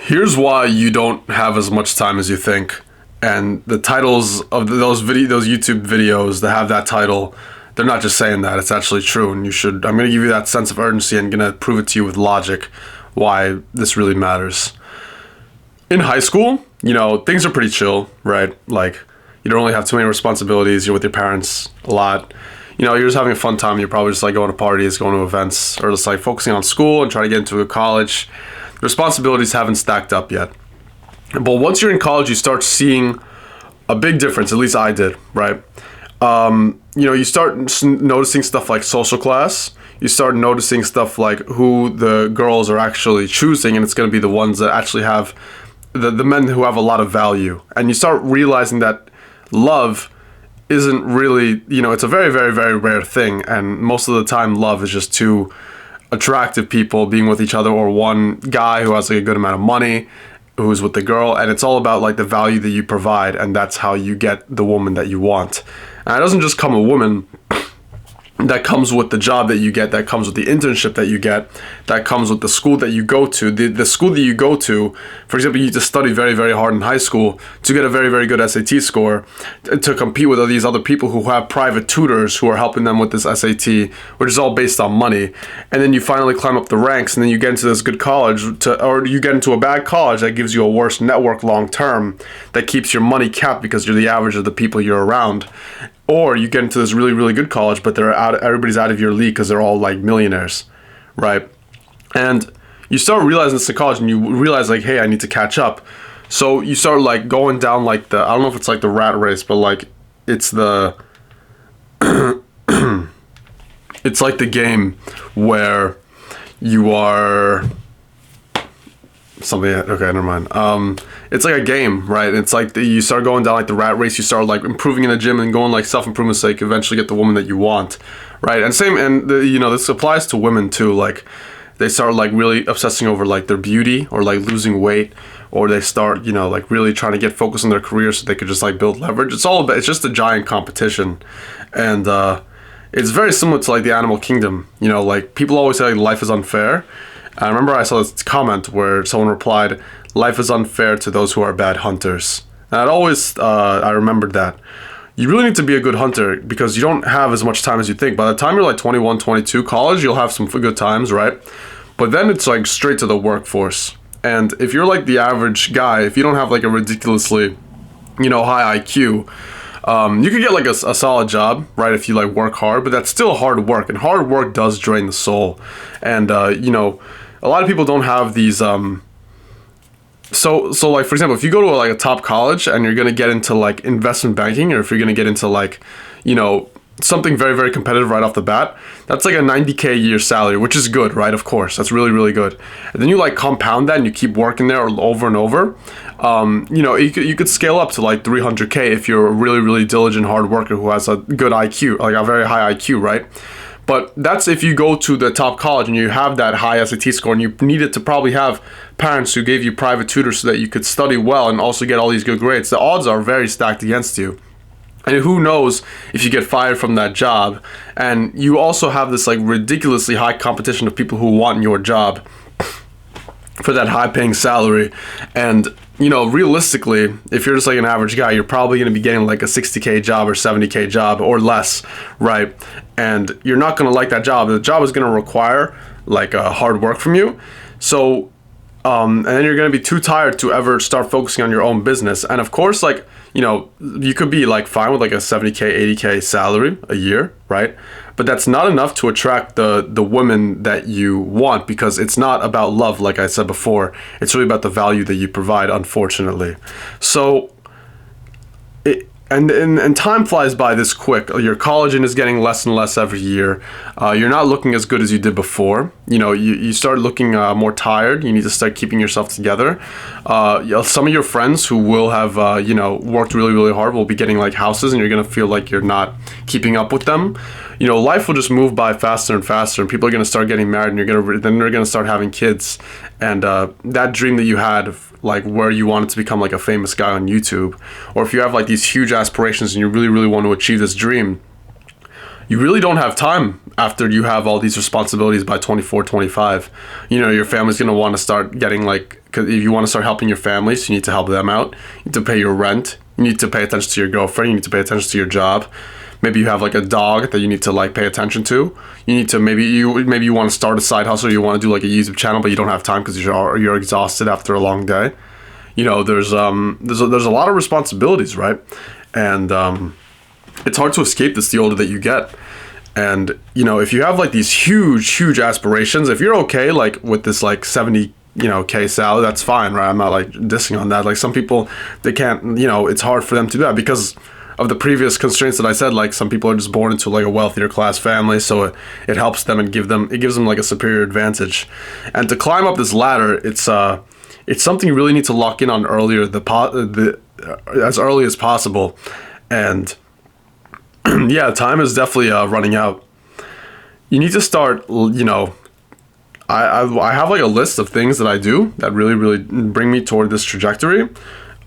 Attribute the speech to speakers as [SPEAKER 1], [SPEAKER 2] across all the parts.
[SPEAKER 1] Here's why you don't have as much time as you think. And the titles of those YouTube videos that have that title, they're not just saying that, it's actually true. And I'm going to give you that sense of urgency and going to prove it to you with logic why this really matters. In high school, things are pretty chill, right? Like, you don't really have too many responsibilities. You're with your parents a lot. You're just having a fun time. You're probably just like going to parties, going to events, or just like focusing on school and trying to get into a college. Responsibilities haven't stacked up yet. But once you're in college, you start seeing a big difference. At least I did, right? You start noticing stuff like social class. You start noticing stuff like who the girls are actually choosing, and it's going to be the ones that actually have the men who have a lot of value. And you start realizing that love isn't really, it's a very, very, very rare thing. And most of the time, love is just two attractive people being with each other, or one guy who has like a good amount of money who's with the girl, and it's all about like the value that you provide, and that's how you get the woman that you want. And it doesn't just come a woman that comes with the job that you get, that comes with the internship that you get, that comes with the school that you go to. The school that you go to, for example, you need to study very, very hard in high school to get a very, very good SAT score to compete with all these other people who have private tutors who are helping them with this SAT, which is all based on money. And then you finally climb up the ranks, and then you get into this good college, or you get into a bad college that gives you a worse network long term, that keeps your money capped because you're the average of the people you're around. Or you get into this really, really good college, but everybody's out of your league because they're all like millionaires, right? And you start realizing this in college, and you realize like, hey, I need to catch up. So you start like going down like I don't know if it's like the rat race, but like it's the, it's like the game where you are something. Okay, never mind. It's like a game, right? It's like you start going down like the rat race. You start like improving in the gym and going like self-improvement sake. Eventually, get the woman that you want, right? And this applies to women too. Like they start like really obsessing over like their beauty, or like losing weight, or they start like really trying to get focused on their career so they could just like build leverage. It's just a giant competition, and it's very similar to like the animal kingdom. Like people always say like, life is unfair. I remember I saw this comment where someone replied, "Life is unfair to those who are bad hunters." And I remembered that. You really need to be a good hunter because you don't have as much time as you think. By the time you're like 21, 22, college, you'll have some good times, right? But then it's like straight to the workforce. And if you're like the average guy, if you don't have like a ridiculously, high IQ, you could get like a solid job, right, if you like work hard, but that's still hard work, and hard work does drain the soul. And a lot of people don't have these so like, for example, if you go to like a top college and you're going to get into like investment banking, or if you're going to get into like something very, very competitive right off the bat, that's like a $90K a year salary, which is good, right? Of course, that's really, really good. And then you like compound that and you keep working there over and over. You could scale up to like $300K if you're a really, really diligent hard worker who has a good IQ, like a very high IQ, right? But that's if you go to the top college and you have that high SAT score, and you needed to probably have parents who gave you private tutors so that you could study well and also get all these good grades. The odds are very stacked against you. And who knows if you get fired from that job. And you also have this like ridiculously high competition of people who want your job for that high paying salary. And realistically, if you're just like an average guy, you're probably going to be getting like a 60K job or 70K job or less, right? And you're not going to like that job. The job is going to require like hard work from you. So and then you're going to be too tired to ever start focusing on your own business. And of course, like you could be like fine with like a 70K, 80K salary a year, right? But that's not enough to attract the women that you want, because it's not about love, like I said before. It's really about the value that you provide, unfortunately. So and time flies by this quick. Your collagen is getting less and less every year. You're not looking as good as you did before. You start looking more tired. You need to start keeping yourself together. Some of your friends who will have worked really, really hard will be getting like houses, and you're gonna feel like you're not keeping up with them. Life will just move by faster and faster, and people are gonna start getting married, and then they're gonna start having kids, and that dream that you had of like where you wanted to become like a famous guy on YouTube, or if you have like these huge aspirations and you really, really want to achieve this dream, you really don't have time after you have all these responsibilities by 24, 25. Your family's going to want to start getting like because if you want to start helping your family, so you need to help them out. You need to pay your rent. You need to pay attention to your girlfriend. You need to pay attention to your job. Maybe you have like a dog that you need to like pay attention to. You need to maybe you want to start a side hustle. You want to do like a YouTube channel, but you don't have time because you're exhausted after a long day. You know, there's a lot of responsibilities, right? And it's hard to escape this the older that you get. And you know, if you have like these huge aspirations, if you're okay like with this like 70 K salary, that's fine, right? I'm not like dissing on that. Like some people, they can't, it's hard for them to do that because of the previous constraints that I said. Like some people are just born into like a wealthier class family, so it helps them and gives them like a superior advantage. And to climb up this ladder, it's something you really need to lock in on earlier, as early as possible. And yeah, time is definitely running out. You need to start, I have like a list of things that I do that really bring me toward this trajectory.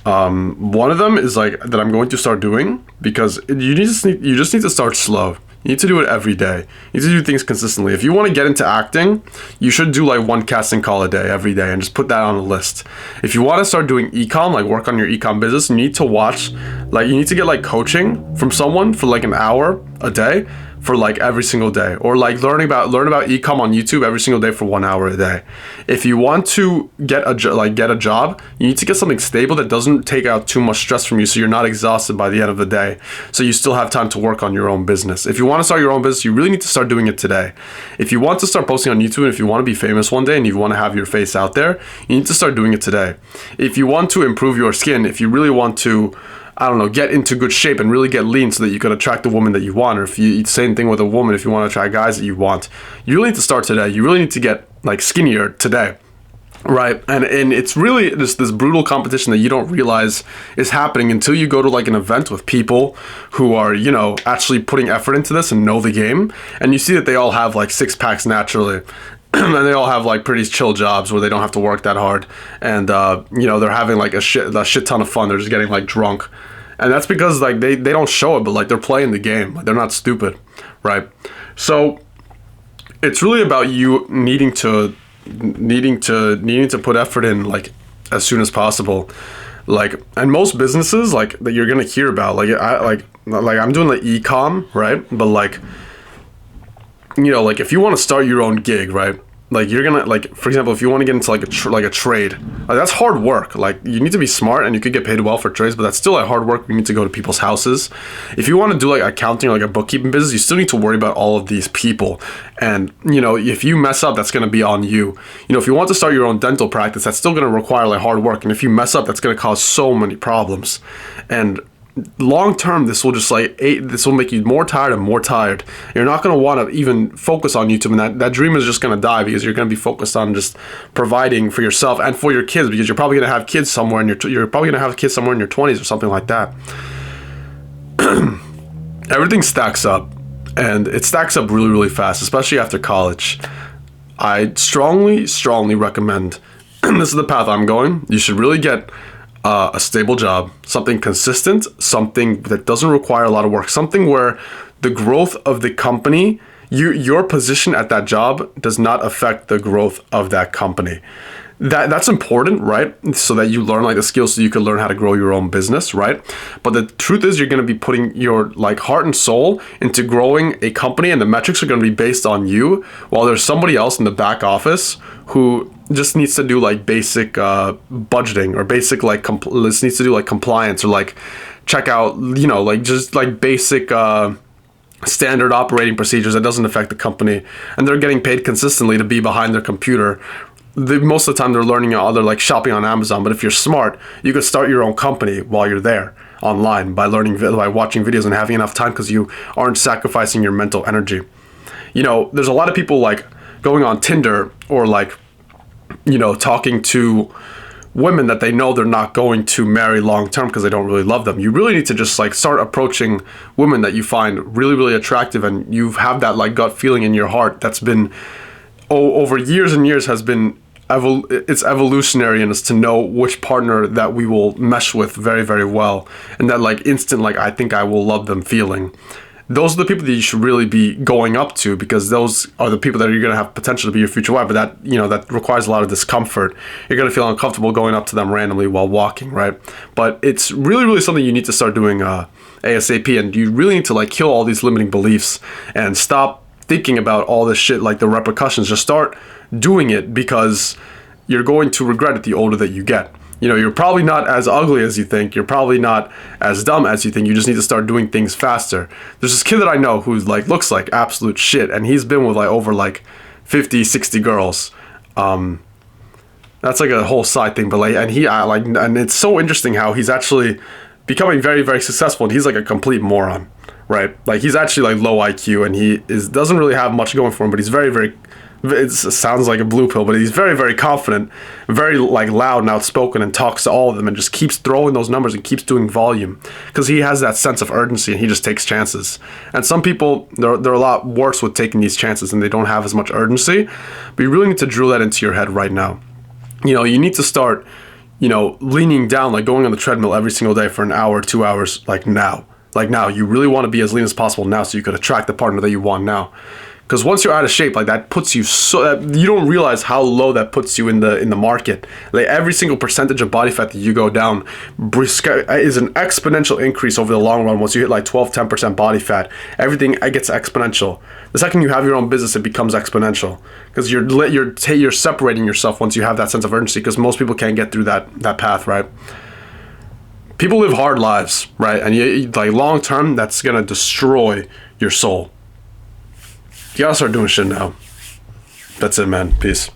[SPEAKER 1] One of them is like that I'm going to start doing because you just need to start slow. You need to do it every day. You need to do things consistently. If you want to get into acting, you should do like one casting call a day every day and just put that on a list. If you want to start doing ecom, like work on your ecom business, you need to get like coaching from someone for like an hour a day for like every single day, or like learn about ecom on YouTube every single day for 1 hour a day. If you want to get a job, you need to get something stable that doesn't take out too much stress from you, so you're not exhausted by the end of the day, so you still have time to work on your own business. If you want to start your own business, you really need to start doing it today. If you want to start posting on YouTube, and if you want to be famous one day and you want to have your face out there, you need to start doing it today. If you want to improve your skin, if you really want to get into good shape and really get lean so that you can attract the woman that you want, or if you same thing with a woman, if you want to attract guys that you want, you really need to start today. You really need to get like skinnier today, right? And it's really this brutal competition that you don't realize is happening until you go to like an event with people who are, actually putting effort into this and know the game, and you see that they all have like six packs naturally. And they all have like pretty chill jobs where they don't have to work that hard, and they're having like a shit ton of fun. They're just getting like drunk, and that's because like they don't show it, but like they're playing the game. Like they're not stupid, right? So it's really about you needing to put effort in like as soon as possible. Like, and most businesses like that you're gonna hear about, like I'm doing like ecom, right? But like, like if you want to start your own gig, right? Like you're gonna, like, for example, if you want to get into like a trade, like that's hard work. Like you need to be smart and you could get paid well for trades, but that's still like hard work. You need to go to people's houses. If you want to do like accounting or like a bookkeeping business, you still need to worry about all of these people. And if you mess up, that's gonna be on you. If you want to start your own dental practice, that's still gonna require like hard work. And if you mess up, that's gonna cause so many problems. And long term, this will make you more tired and more tired. You're not going to want to even focus on YouTube, and that dream is just going to die because you're going to be focused on just providing for yourself and for your kids, because you're probably going to have kids somewhere in you're probably going to have kids somewhere in your 20s or something like that. Everything stacks up, and it stacks up really fast, especially after college. I strongly recommend this is the path I'm going. You should really get a stable job, something consistent, something that doesn't require a lot of work, something where the growth of the company, your position at that job does not affect the growth of that company. That's important, right? So that you learn like the skills so you can learn how to grow your own business, right? But the truth is you're going to be putting your like heart and soul into growing a company, and the metrics are going to be based on you, while there's somebody else in the back office who just needs to do like basic budgeting, or basic like needs to do like compliance, or like check out, like just like basic standard operating procedures that doesn't affect the company, and they're getting paid consistently to be behind their computer. Most of the time they're learning other like shopping on Amazon. But if you're smart, you could start your own company while you're there online by watching videos and having enough time, because you aren't sacrificing your mental energy. There's a lot of people like going on Tinder, or like talking to women that they know they're not going to marry long term because they don't really love them. You really need to just like start approaching women that you find really attractive, and you have that like gut feeling in your heart that's been over years and years has been it's evolutionary in us to know which partner that we will mesh with very well, and that like instant like I think I will love them feeling. those are the people that you should really be going up to, because those are the people that you're going to have potential to be your future wife. But that, you know, that requires a lot of discomfort. You're going to feel uncomfortable going up to them randomly while walking, right? But it's really, really something you need to start doing ASAP. And you really need to like kill all these limiting beliefs and stop thinking about all this shit, like the repercussions. Just start doing it, because you're going to regret it the older that you get. You know, you're probably not as ugly as you think. You're probably not as dumb as you think. You just need to start doing things faster. There's this kid that I know who's like, looks like absolute shit. And he's been with like over like 50, 60 girls. That's like a whole side thing. But like, and it's so interesting how he's actually becoming very, very successful. And he's like a complete moron, right? Like he's actually like low IQ, and doesn't really have much going for him, but he's very, very, it sounds like a blue pill, but he's very, very confident, very like loud and outspoken, and talks to all of them and just keeps throwing those numbers and keeps doing volume, because he has that sense of urgency and he just takes chances. And some people, they're a lot worse with taking these chances and they don't have as much urgency. But you really need to drill that into your head right now. You know, you need to start, you know, leaning down, like going on the treadmill every single day for an hour, 2 hours, like now. Like now, you really want to be as lean as possible now, so you could attract the partner that you want now. Because once you're out of shape, like that puts you so, you don't realize how low that puts you in the market. Like every single percentage of body fat that you go down is an exponential increase over the long run. Once you hit like 12-10% body fat, everything gets exponential. The second you have your own business, it becomes exponential, because you're separating yourself once you have that sense of urgency. Because most people can't get through that path, right? People live hard lives, right? And like long term, that's gonna destroy your soul. You gotta start doing shit now. That's it, man. Peace.